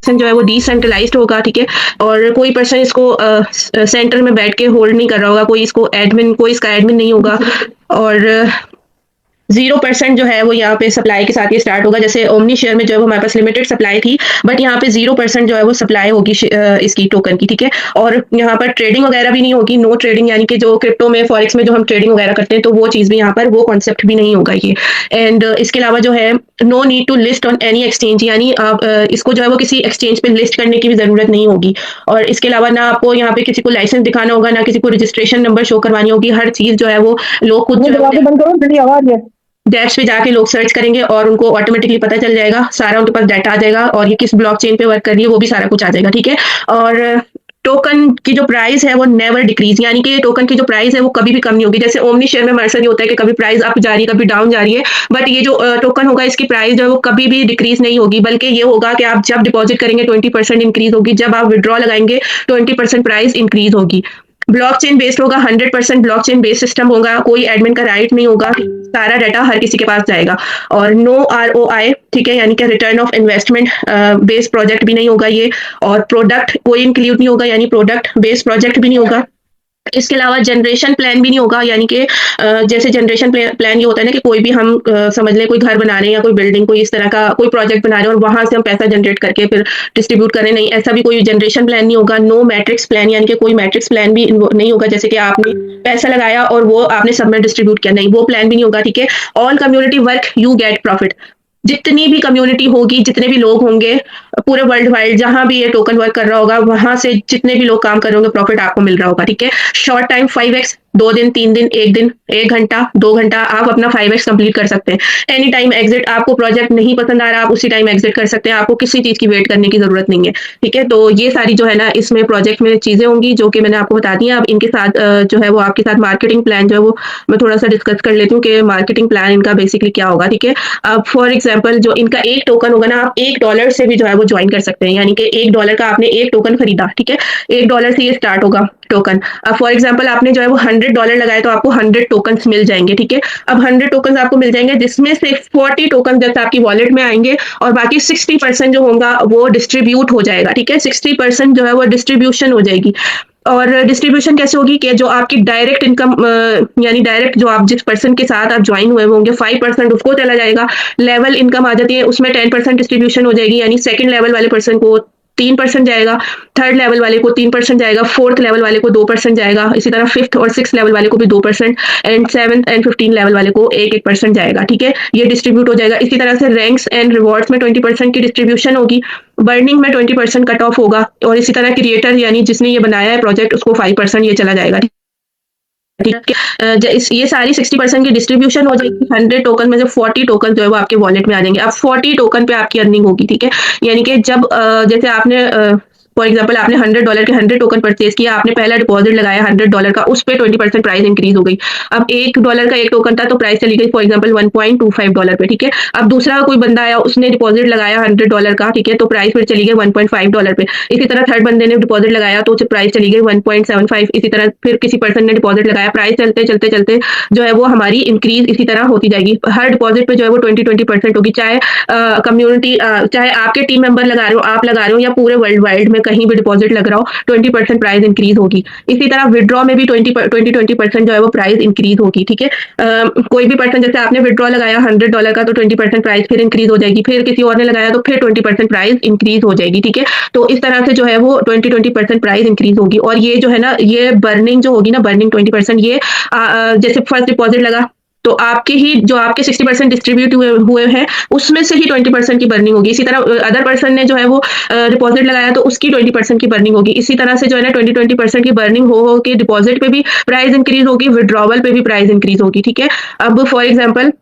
जो है वो डिसेंट्रलाइज्ड होगा, ठीक है? और कोई पर्सन इसको सेंटर में बैठ के होल्ड नहीं कर रहा होगा, कोई इसका एडमिन नहीं होगा। और 0% जो है वो यहाँ पे सप्लाई के साथ ये स्टार्ट होगा। जैसे ओमनी शेयर में जो है वो हमारे पास लिमिटेड सप्लाई थी, बट यहाँ पे 0% जो है वो सप्लाई होगी इसकी टोकन की, ठीक है? और यहाँ पर ट्रेडिंग वगैरह भी नहीं होगी, नो ट्रेडिंग, यानी कि जो क्रिप्टो में फॉरेक्स में जो हम ट्रेडिंग वगैरह करते हैं तो वो चीज़ भी यहाँ पर वो कॉन्सेप्ट भी नहीं होगा ये। एंड इसके अलावा जो है no need to list on any exchange, यानी आप इसको जो है वो किसी एक्सचेंज पे लिस्ट करने की भी ज़रूरत नहीं होगी। और इसके अलावा ना आपको यहाँ पे किसी को लाइसेंस दिखाना होगा, ना किसी को रजिस्ट्रेशन नंबर शो करवानी होगी। हर चीज़ जो है वो लोग खुद जो है बंद करो, जल्दी आवाज है। डेप्स पे जाके लोग सर्च करेंगे और उनको ऑटोमेटिकली पता चल जाएगा, सारा उनके पास डाटा आ जाएगा और ये किस ब्लॉकचेन पे वर्क कर रही है वो भी सारा कुछ आ जाएगा, ठीक है? और टोकन की जो प्राइस है वो नेवर डिक्रीज, यानी कि टोकन की जो प्राइस है वो कभी भी कम नहीं होगी। जैसे ओमनी शेयर में हमारे साथ ये होता है कि कभी प्राइस अप जा रही है, कभी डाउन जा रही है, बट ये जो टोकन होगा इसकी प्राइस जो है वो कभी भी डिक्रीज नहीं होगी, बल्कि ये होगा कि आप जब डिपॉजिट करेंगे 20% इंक्रीज होगी, जब आप विड्रॉ लगाएंगे 20% प्राइस इंक्रीज होगी। ब्लॉकचेन बेस्ड होगा, 100% ब्लॉकचेन बेस्ड सिस्टम होगा, कोई एडमिन का राइट नहीं होगा, सारा डाटा हर किसी के पास जाएगा। और नो ROI, ठीक है, यानी कि return of investment based project भी नहीं होगा ये। और प्रोडक्ट कोई इंक्लूड नहीं होगा, यानी प्रोडक्ट बेस्ड प्रोजेक्ट भी नहीं होगा। इसके अलावा जनरेशन प्लान भी नहीं होगा, यानी कि जैसे जनरेशन प्लान ये होता है ना कि कोई भी हम समझ लें कोई घर बना रहे हैं या कोई बिल्डिंग, कोई इस तरह का कोई प्रोजेक्ट बना रहे हैं और वहां से हम पैसा जनरेट करके फिर डिस्ट्रीब्यूट करें, नहीं, ऐसा भी कोई जनरेशन प्लान नहीं होगा। नो मैट्रिक्स प्लान, यानी कि कोई मैट्रिक्स प्लान भी नहीं होगा, जैसे कि आपने पैसा लगाया और वो आपने सब में डिस्ट्रीब्यूट किया, नहीं, वो प्लान भी नहीं होगा, ठीक है? All community work you get profit, जितनी भी कम्युनिटी होगी, जितने भी लोग होंगे पूरे वर्ल्ड वाइड, जहां भी ये टोकन वर्क कर रहा होगा वहां से जितने भी लोग काम कर रहे होंगे प्रॉफिट आपको मिल रहा होगा, ठीक है? शॉर्ट टाइम 5x, 2 दिन, 3 दिन, 1 दिन, 1 घंटा, 2 घंटा, आप अपना 5x कंप्लीट कर सकते हैं। एनी टाइम एग्जिट, आपको प्रोजेक्ट नहीं पसंद आ रहा आप उसी टाइम एग्जिट कर सकते हैं, आपको किसी चीज की वेट करने की जरूरत नहीं है, ठीक है? तो ये सारी जो है ना इसमें प्रोजेक्ट में चीजें होंगी जो कि मैंने आपको बता दी है। अब इनके साथ जो है वो आपके साथ मार्केटिंग प्लान जो है वो मैं थोड़ा सा डिस्कस कर लेती हूँ कि मार्केटिंग प्लान इनका बेसिकली क्या होगा, ठीक है? अब फॉर एग्जाम्पल जो इनका एक टोकन होगा ना, आप $1 से भी जो है वो ज्वाइन कर सकते हैं, यानी कि $1 का आपने एक टोकन खरीदा, ठीक है? $1 से ये स्टार्ट होगा टोकन। अब फॉर एग्जाम्पल आपने जो है वो $100 लगाए तो आपको 100 टोकन्स मिल जाएंगे, ठीक है? अब 100 टोकन्स आपको मिल जाएंगे, जिसमें से 40 टोकन जैसे आपकी वॉलेट में आएंगे और बाकी 60% जो होगा वो डिस्ट्रीब्यूट हो जाएगा, ठीक है? 60% जो है वो डिस्ट्रीब्यूशन हो जाएगी। और डिस्ट्रीब्यूशन कैसे होगी कि जो आपकी डायरेक्ट इनकम, यानी डायरेक्ट जो आप जिस पर्सन के साथ आप ज्वाइन हुए होंगे 5% उसको चला जाएगा। लेवल इनकम आ जाती है, उसमें 10% डिस्ट्रीब्यूशन हो जाएगी, यानी सेकंड लेवल वाले पर्सन को 3% जाएगा, थर्ड लेवल वाले को 3% जाएगा, फोर्थ लेवल वाले को 2% जाएगा, इसी तरह फिफ्थ और सिक्स लेवल वाले को भी 2%, एंड 7th एंड 15 लेवल वाले को 1% जाएगा, ठीक है? ये डिस्ट्रीब्यूट हो जाएगा। इसी तरह से रैंक्स एंड रिवॉर्ड्स में 20% की डिस्ट्रीब्यूशन होगी, बर्निंग में 20% कट ऑफ होगा, और इसी तरह क्रिएटर यानी जिसने ये बनाया है प्रोजेक्ट उसको 5% ये चला जाएगा, ठीक है? ये सारी 60% की डिस्ट्रीब्यूशन हो जाएगी। 100 टोकन में से 40 टोकन जो है वो आपके वॉलेट में आ जाएंगे। अब 40 टोकन पे आपकी अर्निंग होगी, ठीक है? यानी कि जब जैसे आपने फॉर एग्जाम्पल आपने $100 के 100 टोकन परचेज किया, आपने पहला डिपॉजिट लगाया $100 का, उस पर 20% प्राइस इंक्रीज हो गई। अब $1 का एक टोकन था तो प्राइस चली गई फॉर एग्जाम्पल $1.25 पे, ठीक है? अब दूसरा कोई बंदा आया, उसने डिपॉजिट लगाया $100 का, ठीक है? तो प्राइस फिर चली गई $1.5 पे। इसी तरह थर्ड बंदे ने डिपॉजिट लगाया तो प्राइस चली गई 1.75। इसी तरह फिर किसी पर्सन ने डिपॉजिट लगाया, प्राइस चलते चलते चलते जो है वो हमारी इंक्रीज इसी तरह होती जाएगी। हर डिपॉजिट पे जो है वो 20% होगी, चाहे कम्युनिटी चाहे आपके टीम मेंबर लगा रहे हो, आप लगा रहे हो, या पूरे वर्ल्ड वाइड में कहीं भी डिपॉजिट लग रहा हो, 20% प्राइस इंक्रीज होगी। इसी तरह विड्रॉ में भी 20% जो है वो प्राइस इंक्रीज होगी, ठीक है? कोई भी पर्सन, जैसे आपने विड्रॉ लगाया $100 का तो 20% प्राइस फिर इंक्रीज हो जाएगी, फिर किसी और ने लगाया तो फिर 20% प्राइस इंक्रीज हो जाएगी, ठीक है? तो इस तरह से जो है वो 20% प्राइस इंक्रीज होगी। और ये जो है ना, ये बर्निंग जो होगी ना, बर्निंग 20%, ये जैसे फर्स्ट डिपॉजिट लगा तो आपके ही जो आपके 60% डिस्ट्रीब्यूट हुए हैं उसमें से ही 20% की बर्निंग होगी। इसी तरह अदर पर्सन ने जो है वो डिपॉजिट लगाया तो उसकी 20% की बर्निंग होगी। इसी तरह से जो है ना 20% की बर्निंग हो के डिपॉजिट पे भी प्राइस इंक्रीज होगी, विड्रॉवल पे भी प्राइस इंक्रीज होगी, ठीक है? अब फॉर एग्जाम्पल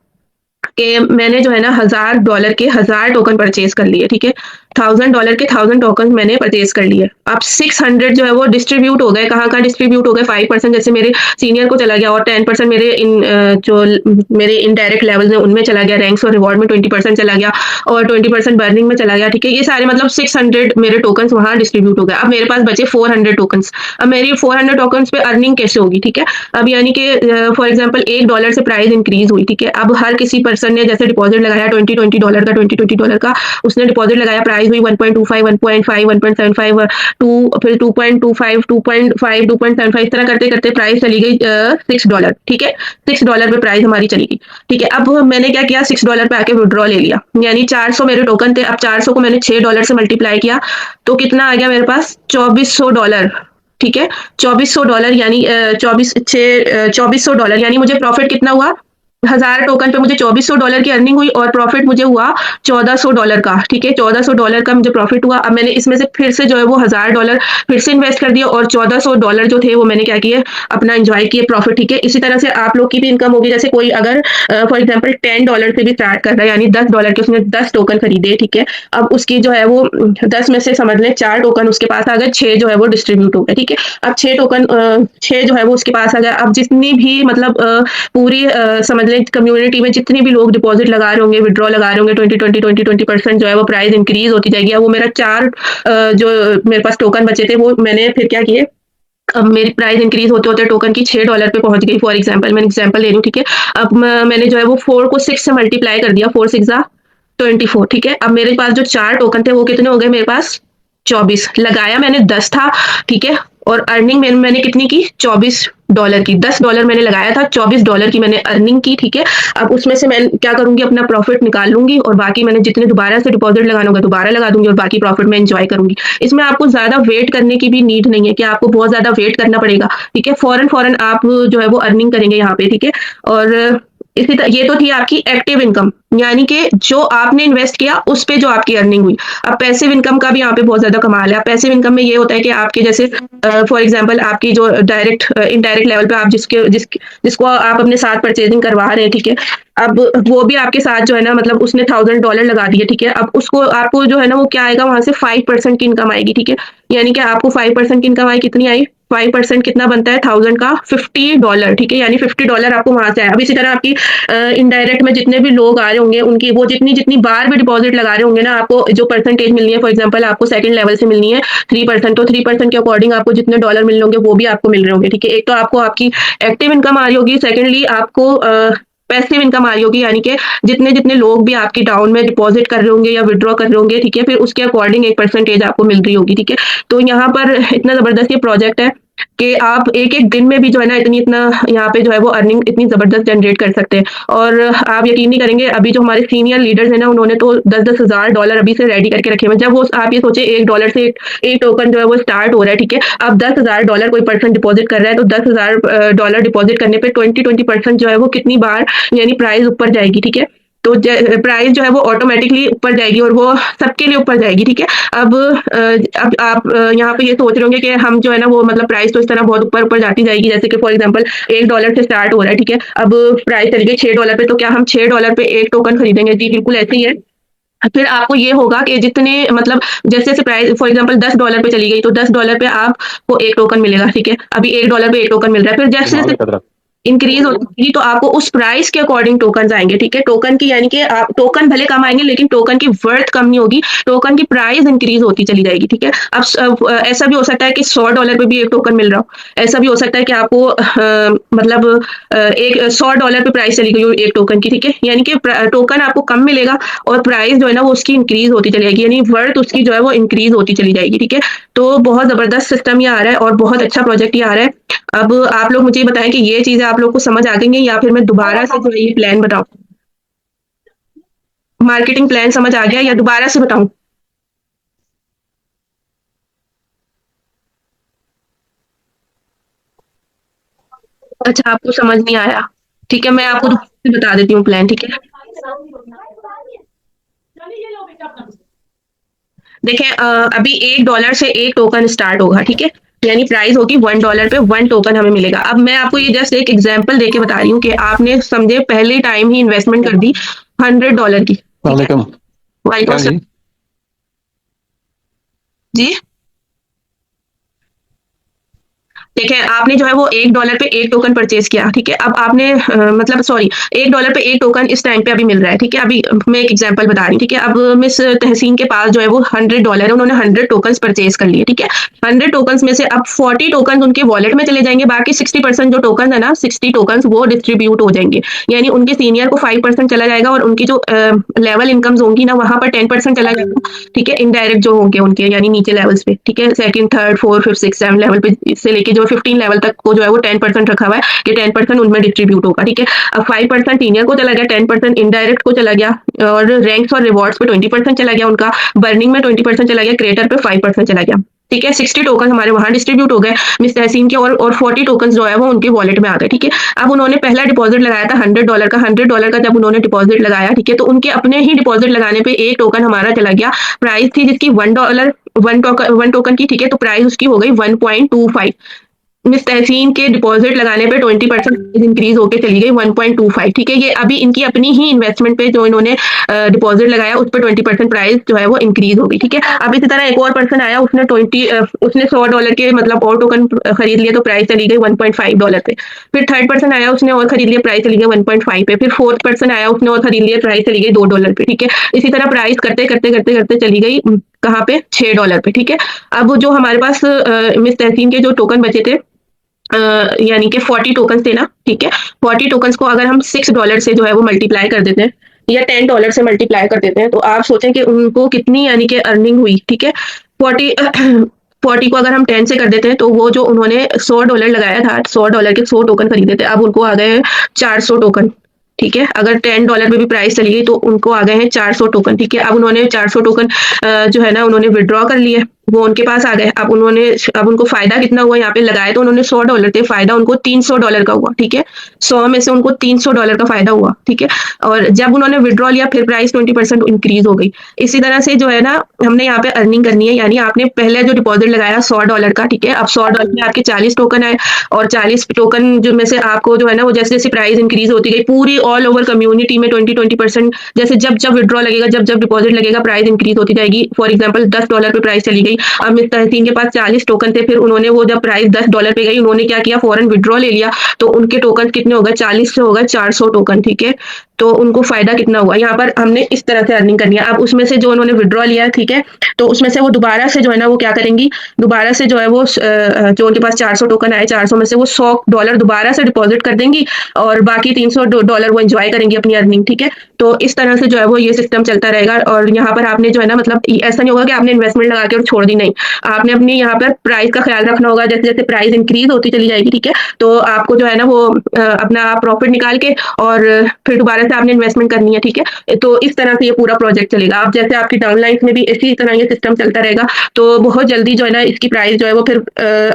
कि मैंने जो है ना $1000 के 1000 टोकन परचेज कर लिए, ठीक है? $1000 के 1000 टोकन मैंने परचेज कर लिए। अब 600 जो है वो डिस्ट्रीब्यूट हो गए, कहाँ डिस्ट्रीब्यूट हो गए? 5% जैसे मेरे सीनियर को चला गया, और 10% मेरे जो मेरे इनडायरेक्ट लेवल हैं उनमें चला गया, रैंक्स और रिवॉर्ड में 20% चला गया, और 20% बर्निंग में चला गया, ठीक है। ये सारे मतलब 600 मेरे टोकन्स वहाँ डिस्ट्रीब्यूट हो गए। अब मेरे पास बचे 400 टोकन्स। अब मेरी 400 टोकन्स पे अर्निंग कैसे होगी, ठीक है। अब यानी कि फॉर एग्जांपल $1 से प्राइस इंक्रीज हुई, ठीक है। अब हर किसी पर्सन ने जैसे डिपॉजिट लगाया $20 का $20 का, उसने डिपॉजिट लगाया, प्राइस हुई 1.25 1.5 1.75 2 फिर 2.25 2.5 2.75 इस तरह करते करते प्राइस चली गई $6, ठीक है। $6 पे प्राइस हमारी चली गई, ठीक है। अब मैंने क्या किया, $6 पे आके विड्रॉ ले लिया, यानी 400 मेरे टोकन थे। अब 400 को मैंने $6 से मल्टीप्लाई किया तो कितना आ गया मेरे पास, $2400, ठीक है। $2400 यानी 2400 यानी मुझे प्रॉफिट कितना हुआ, 1000 टोकन पे मुझे $2400 की अर्निंग हुई और प्रॉफिट मुझे हुआ $1400 का, ठीक है। $1400 का मुझे प्रॉफिट हुआ। अब मैंने इसमें से फिर से जो है वो $1000 फिर से इन्वेस्ट कर दिया और $1400 जो थे वो मैंने क्या किए, अपना एंजॉय किए प्रॉफिट, ठीक है। इसी तरह से आप लोग की भी इनकम होगी। जैसे कोई अगर फॉर एग्जाम्पल $10 से भी स्टार्ट कर रहा है, यानी $10 के उसने 10 टोकन खरीदे, ठीक है। अब उसकी जो है वो 10 में से समझ लें 4 टोकन उसके पास आ गए, 6 जो है वो डिस्ट्रीब्यूट हो गए, ठीक है। अब 6 टोकन 6 जो है वो उसके पास आ गया। अब जितनी भी मतलब पूरी समझ लें कम्युनिटी में जितने भी लोग डिपॉजिट लगा रहे होंगे, विड्रॉ लगा रहे होंगे, 20% जो है वो प्राइस इंक्रीज होती जाएगी। अब वो मेरा 4 जो मेरे पास टोकन बचे थे वो मैंने फिर क्या किए, अब मेरी प्राइस इंक्रीज होते होते टोकन की $6 पे पहुंच गई। फॉर एग्जांपल मैंने एग्जांपल ले रही हूँ, ठीक है। अब मैंने जो है वो 4 को 6 से मल्टीप्लाई कर दिया, 4 6 24, ठीक है। अब मेरे पास जो 4 टोकन थे वो कितने हो गए मेरे पास, 24। लगाया मैंने 10 था, ठीक है। और अर्निंग मैंने कितनी की, $24 की। $10 मैंने लगाया था, $24 की मैंने अर्निंग की, ठीक है। अब उसमें से मैं क्या करूंगी, अपना प्रॉफिट निकाल लूंगी और बाकी मैंने जितने दोबारा से डिपॉजिट लगाना होगा दोबारा लगा दूंगी और बाकी प्रॉफिट मैं एंजॉय करूंगी। इसमें आपको ज्यादा वेट करने की भी नीड नहीं है कि आपको बहुत ज्यादा वेट करना पड़ेगा, ठीक है। फौरन फौरन आप जो है वो अर्निंग करेंगे यहाँ पे, ठीक है। और इसी तरह ये तो थी आपकी एक्टिव इनकम, यानी कि जो आपने इन्वेस्ट किया उस पे जो आपकी अर्निंग हुई। अब पैसिव इनकम का भी यहाँ पे बहुत ज्यादा कमाल है। पैसिव इनकम में ये होता है कि आपके जैसे फॉर एग्जांपल आपकी जो डायरेक्ट इनडायरेक्ट लेवल पे आप जिसको आप अपने साथ परचेजिंग करवा रहे हैं, ठीक है। अब वो भी आपके साथ जो है ना, मतलब उसने $1000 लगा दिए, ठीक है। अब उसको आपको जो है ना वो क्या आएगा, वहां से 5% की इनकम आएगी, ठीक है। यानी कि आपको 5% की इनकम आई, कितनी आई, 5% कितना बनता है 1000 का, $50, ठीक है। यानी $50 आपको वहां से आया। अब इसी तरह आपकी इनडायरेक्ट में जितने भी लोग आ रहे होंगे उनकी वो जितनी जितनी बार भी डिपॉजिट लगा रहे होंगे ना, आपको जो परसेंटेज मिलनी है, फॉर एग्जांपल आपको सेकंड लेवल से मिलनी है 3%, तो 3% के अकॉर्डिंग आपको जितने डॉलर मिल होंगे वो भी आपको मिल रहे होंगे, ठीक है। एक तो आपको आपकी एक्टिव इनकम आ रही होगी, सेकेंडली आपको पैसिव इनकम आ रही होगी, यानी कि जितने जितने लोग भी आपकी डाउन में डिपॉजिट कर रहे होंगे या विड्रॉ कर रहे होंगे, ठीक है, फिर उसके अकॉर्डिंग एक परसेंटेज आपको मिल रही होगी, ठीक है। तो यहाँ पर इतना जबरदस्त ये प्रोजेक्ट है कि आप एक एक दिन में भी जो है ना इतना यहाँ पे जो है वो अर्निंग इतनी जबरदस्त जनरेट कर सकते हैं। और आप यकीन नहीं करेंगे, अभी जो हमारे सीनियर लीडर्स हैं ना उन्होंने तो 10-10 हजार डॉलर अभी से रेडी करके रखे हुए। जब वो आप ये सोचे $1 से एक टोकन जो है वो स्टार्ट हो रहा है, ठीक है। अब $10,000 कोई पर्सन डिपॉजिट कर रहा है तो $10,000 डिपॉजिट करने पे 20% जो है वो कितनी बार यानी प्राइस ऊपर जाएगी, ठीक है। तो प्राइस जो है वो ऑटोमेटिकली ऊपर जाएगी और वो सबके लिए ऊपर जाएगी, ठीक है। अब आप यहाँ पे ये सोच रहे होंगे कि हम जो है ना वो मतलब प्राइस तो इस तरह बहुत ऊपर ऊपर जाती जाएगी, जैसे कि फॉर एग्जांपल $1 से स्टार्ट हो रहा है, ठीक है। अब प्राइस चली गई $6 पे, तो क्या हम $6 पे एक टोकन खरीदेंगे? जी बिल्कुल ऐसे ही है। फिर आपको ये होगा कि जितने मतलब जैसे जैसे प्राइस फॉर एग्जांपल $10 पे चली गई तो $10 पे आपको एक टोकन मिलेगा, ठीक है। अभी $1 पे एक टोकन मिल रहा है, फिर जैसे जैसे इंक्रीज होती तो आपको उस प्राइस के अकॉर्डिंग टोकन आएंगे, ठीक है। टोकन की यानी कि आप टोकन भले कम आएंगे लेकिन टोकन की वर्थ कम नहीं होगी, टोकन की प्राइस इंक्रीज होती चली जाएगी, ठीक है। अब ऐसा भी हो सकता है कि $100 पे भी एक टोकन मिल रहा हो। ऐसा भी हो सकता है कि आपको मतलब एक $100 पे प्राइस चली गई हो एक टोकन की, ठीक है। यानी कि टोकन आपको कम मिलेगा और प्राइस जो है ना वो उसकी इंक्रीज होती चली जाएगी, यानी वर्थ उसकी जो है वो इंक्रीज होती चली जाएगी, ठीक है। तो बहुत जबरदस्त सिस्टम ये आ रहा है और बहुत अच्छा प्रोजेक्ट ये आ रहा है। अब आप लोग मुझे बताएं कि ये चीजें आप लोग को समझ आ गई हैं या फिर मैं दोबारा से जो है ये प्लान बताऊं, मार्केटिंग प्लान समझ आ गया या दोबारा से बताऊं? अच्छा आपको समझ नहीं आया, ठीक है। मैं आपको दोबारा से बता देती हूँ प्लान, ठीक है। देखें अभी $1 से एक टोकन स्टार्ट होगा, ठीक है। यानी प्राइस होगी $1 पे 1 टोकन हमें मिलेगा। अब मैं आपको ये जस्ट एक एग्जांपल देके बता रही हूँ कि आपने समझे पहले टाइम ही इन्वेस्टमेंट कर दी $100 की, ठीक है। वालेकुम। वालेकुम क्या जी? अस्सलाम। जी ठीक है, आपने जो है वो $1 पे 1 टोकन परचेज़ किया, ठीक है? अब आपने मतलब सॉरी $1 पे 1 टोकन इस टाइम पे अभी मिल रहा है, ठीक है? अभी मैं एक एग्ज़ाम्पल बता रही हूँ, ठीक है? अब मिस तहसीन के पास जो है वो $100 है, उन्होंने 100 टोकन्स परचेज़ कर लिए, ठीक है? 100 टोकन्स में से अब 40 टोकन्स उनके वॉलेट में चले जाएँगे, बाकी 60% जो टोकन है ना, 60 टोकन्स वो डिस्ट्रीब्यूट हो जाएँगे। यानी उनके सीनियर को 5% चला जाएगा और उनकी जो लेवल इनकम्स होंगी ना, वहाँ पर 10% चला जाएगा, ठीक है? इनडायरेक्ट जो होंगे उनके यानी नीचे लेवल्स पे, ठीक है? 2nd, 3rd, 4th, 5th, 6th, 7th level पे से लेके जो 15 लेवल तक को जो है वो 10% रखा हुआ है कि 10% उनमें डिस्ट्रीब्यूट होगा, ठीक है? अब 5% सीनियर को चला गया, 10% इनडायरेक्ट को चला गया और रैंक्स और रिवॉर्ड्स पे 20% चला गया उनका, बर्निंग में 20% चला गया, क्रिएटर पे 5% चला गया। ठीक है, 60 टोकन हमारे वहाँ डिस्ट्रीब्यूट हो गए मिस तहसीन के और 40 टोकन जो है वो उनके वॉलेट में आ गए, ठीक है? अब उन्होंने पहला डिपॉज़िट लगाया था $100 का, $100 का जब उन्होंने डिपॉज़िट लगाया, ठीक है? तो उनके अपने ही डिपॉज़िट लगाने पे 1 टोकन हमारा चला गया, प्राइस थी जिसकी $1 1 टोकन की, ठीक है? तो प्राइस उसकी हो गई 1.25 मिस तहसीन के डिपॉजिट लगाने पे 20% इंक्रीज होके चली गई 1.25, ठीक है? ये अभी इनकी अपनी ही इन्वेस्टमेंट पे जो इन्होंने डिपॉजिट लगाया उस पे 20% प्राइस जो है वो इंक्रीज हो गई, ठीक है? अब इसी तरह एक और पर्सन आया उसने $100 के मतलब और टोकन खरीद लिए तो प्राइस चली गई $1.5 पे। फिर थर्ड पर्सन आया उसने और खरीद लिया प्राइस चली गई 1.5 पे। फिर फोर्थ पर्सन आया उसने और खरीद लिया प्राइस चली गई $2 पे, ठीक है? इसी तरह प्राइस करते चली गई कहाँ पे $6 पे, ठीक है? अब जो हमारे पास मिस तहसीन के जो टोकन बचे थे यानी कि 40 टोकन्स थे ना, ठीक है? 40 टोकन्स को अगर हम $6 से जो है वो मल्टीप्लाई कर देते हैं या $10 से मल्टीप्लाई कर देते हैं, तो आप सोचें कि उनको कितनी यानी कि अर्निंग हुई, ठीक है? 40 40 को अगर हम 10 से कर देते हैं, तो वो जो उन्होंने $100 लगाया था, $100 के 100 टोकन खरीदे थे, अब उनको आ गए हैं 400 टोकन, ठीक है? अगर $10 पे भी प्राइस चली गई, तो उनको आ गए हैं 400 टोकन, ठीक है? अब उन्होंने 400 टोकन जो है ना उन्होंने विथड्रॉ कर लिए, वो उनके पास आ गए। अब उनको फ़ायदा कितना हुआ यहाँ पे लगाए तो उन्होंने $100 थे, फ़ायदा उनको $300 का हुआ, ठीक है? 100 में से उनको $300 का फ़ायदा हुआ, ठीक है? और जब उन्होंने विथड्रॉ लिया फिर प्राइस 20% इंक्रीज़ हो गई। इसी तरह से जो है ना हमने यहाँ पे अर्निंग करनी है, यानी आपने पहले जो डिपॉज़िट लगाया $100 का, ठीक है? अब $100 में आपके 40 टोकन आए और 40 टोकन जो में से आपको जो है ना वो जैसे-जैसे प्राइस इंक्रीज़ होती गई, पूरी ऑल ओवर कम्युनिटी में 20% जैसे जब विथड्रॉ लगेगा, जब डिपॉज़िट लगेगा प्राइस इंक्रीज़ होती जाएगी। फॉर एग्ज़ाम्पल $10 पे प्राइस चली गई, अब मिस तहसीन के पास 40 टोकन थे, फिर उन्होंने वो जब प्राइस $10 पे गई, उन्होंने क्या किया फ़ौरन विथड्रॉ ले लिया, तो उनके टोकन कितने हो गए 40 से हो गए 400 टोकन, ठीक है? तो उनको फ़ायदा कितना हुआ? यहाँ पर हमने इस तरह से अर्निंग करनी है। अब उसमें से जो उन्होंने विथड्रॉ लिया, ठीक है? तो उसमें से वो दोबारा से जो है ना वो क्या करेंगी, दोबारा से जो है वो जो उनके पास 400 टोकन आए, 400 में से वो $100 दोबारा से डिपॉज़िट कर देंगी और बाकी $300 वो एन्जॉय करेंगी अपनी अर्निंग, ठीक है? तो इस तरह से जो है वो ये सिस्टम चलता रहेगा और यहाँ पर आपने जो है ना मतलब ऐसा नहीं होगा कि आपने इन्वेस्टमेंट लगा के और छोड़ दी, नहीं। आपने अपनी यहाँ पर प्राइस का ख्याल रखना होगा, जैसे-जैसे प्राइस इंक्रीज़ होती चली जाएगी, ठीक है? तो आपको जो है ना वो अपना प्रॉफ़िट निकाल के और फिर दोबारा से आपने इन्वेस्टमेंट करनी है, ठीक है? तो इस तरह से ये पूरा प्रोजेक्ट चलेगा। अब जैसे आपकी डाउनलाइन्स में भी इसी तरह ये सिस्टम चलता रहेगा, तो बहुत जल्दी जो है ना इसकी प्राइस जो है वो फिर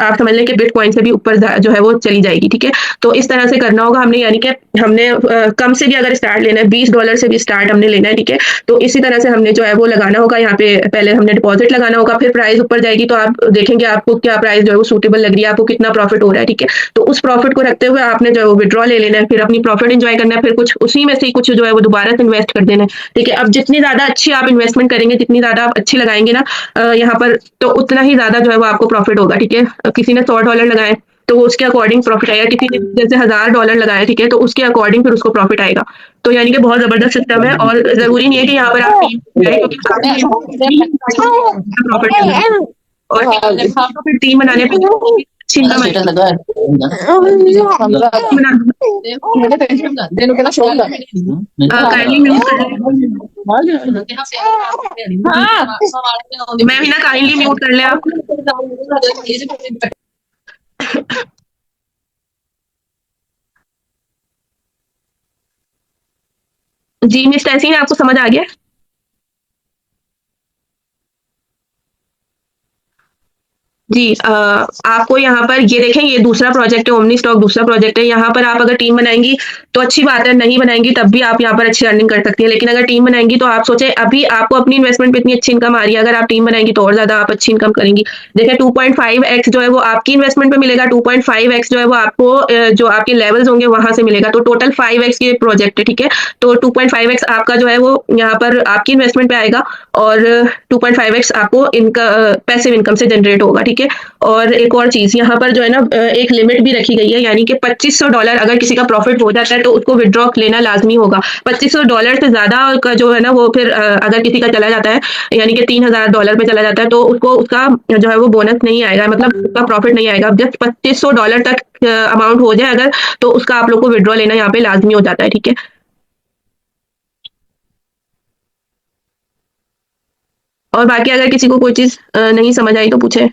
आप समझ लें कि बिटकॉइन से भी ऊपर जो है वो चली जाएगी, ठीक है? तो इस तरह से करना होगा हमने, यानी कि हमने कम से भी अगर स्टार्ट लेना है, $20 से भी स्टार्ट हमने लेना है, ठीक है? तो इसी तरह से हमने जो है वो लगाना होगा, यहाँ पे पहले हमने डिपॉज़िट लगाना होगा, फिर प्राइस ऊपर जाएगी तो आप देखेंगे आपको क्या प्राइस जो है वो सूटेबल लग रही है, आपको कितना प्रॉफ़िट हो रहा है, ठीक है? तो उस प्रॉफ़िट को रखते हुए आपने जो है वो विथड्रॉ ले लेना है, फिर अपनी प्रॉफ़िट एन्जॉय करना है, फिर कुछ उसी में से ही कुछ जो है वो दोबारा से इन्वेस्ट कर देना है, ठीक है? अब जितनी ज़्यादा अच्छी आप इन्वेस्टमेंट करेंगे, जितनी ज़्यादा आप अच्छी लगाएँगे ना यहाँ पर, तो उतना ही ज़्यादा जो है वो आपको प्रॉफ़िट होगा, ठीक है? किसी ने $100 लगाए, तो उसके अकॉर्डिंग प्रॉफ़िट आएगा, किसी ने जैसे $1000 लगाया, ठीक है? तो उसके अकॉर्डिंग फिर उसको प्रॉफ़िट आएगा। तो यानी कि बहुत ज़बरदस्त सिस्टम है और ज़रूरी नहीं है कि यहाँ पर आप टीम बनाएँ क्योंकि प्रॉफ़िट मिलेगा और आपको फिर टीम बनाने पे अच्छी इनकम आएगी। काइंडली म्यूट कर लें। मैं भी ना काइंडली म्यूट कर लें आप। जी मिस तहसीन आपको समझ आ गया? जी आपको यहाँ पर ये देखें ये दूसरा प्रोजेक्ट है, ओमनी स्टॉक दूसरा प्रोजेक्ट है। यहाँ पर आप अगर टीम बनाएँगी तो अच्छी बात है, नहीं बनाएँगी तब भी आप यहाँ पर अच्छी अर्निंग कर सकती हैं। लेकिन अगर टीम बनाएँगी तो आप सोचें अभी आपको अपनी इन्वेस्टमेंट पे इतनी अच्छी इनकम आ रही है, अगर आप टीम बनाएँगी तो और ज़्यादा आप अच्छी इनकम करेंगी। देखें 2.5x जो है वो आपकी इन्वेस्टमेंट पे मिलेगा, 2.5x जो है वो आपको जो आपके लेवल्स होंगे वहाँ से मिलेगा। तो टोटल 5x ये प्रोजेक्ट है, ठीक है? तो 2.5x आपका जो है वो यहाँ पर आपकी इन्वेस्टमेंट पे आएगा और 2.5x आपको पैसिव इनकम से जनरेट होगा, ठीक है? ठीक है? और एक और चीज़ यहाँ पर जो है ना एक लिमिट भी रखी गई है, यानी कि $2500 अगर किसी का प्रॉफ़िट हो जाता है तो उसको विथड्रॉ लेना लाज़मी होगा। $2500 से ज़्यादा का जो है ना वो फिर अगर किसी का चला जाता है, यानी कि $3000 पे चला जाता है, तो उसको उसका जो है वो बोनस नहीं आएगा, मतलब उसका प्रॉफ़िट नहीं आएगा। जस्ट $2500 तक अमाउंट हो जाए अगर, तो उसका आप लोग को विथड्रॉ लेना यहाँ पे लाज़मी हो जाता है, ठीक है? और बाकी अगर किसी को कोई चीज़ नहीं समझ आई तो पूछें।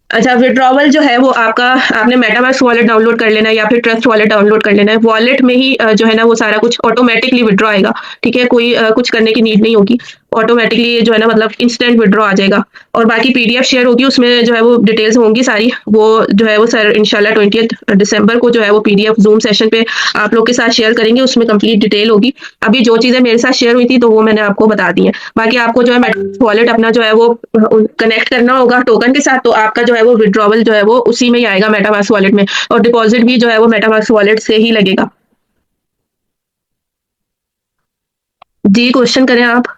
अच्छा, विथड्रॉवल जो है वो आपका, आपने मेटामास्क वॉलेट डाउनलोड कर लेना है या फिर ट्रस्ट वॉलेट डाउनलोड कर लेना है। वॉलेट में ही जो है ना वो सारा कुछ ऑटोमैटिकली विथड्रॉ आएगा, ठीक है? कोई कुछ करने की नीड नहीं होगी। ऑटोमैटिकली जो है ना मतलब इंस्टेंट विथड्रॉ आ जाएगा, और बाकी पीडीएफ शेयर होगी, उसमें जो है वो डिटेल्स होंगी सारी। वो जो है वो सर इंशाल्लाह 20th दिसंबर को जो है वो पीडीएफ ज़ूम सेशन पे आप लोग के साथ शेयर करेंगे, उसमें कंप्लीट डिटेल होगी। अभी जो चीज़ें मेरे साथ शेयर हुई थी तो वो मैंने आपको बता दी हैं। बाकी आपको जो है मेटामास्क वॉलेट अपना जो है वो कनेक्ट करना होगा टोकन के साथ, तो आपका जो है वो विथड्रॉवल जो है वो उसी में ही आएगा मेटामास्क वॉलेट में, और डिपॉज़िट भी जो है वो मेटामास्क वॉलेट से ही लगेगा। जी, क्वेश्चन करें आप।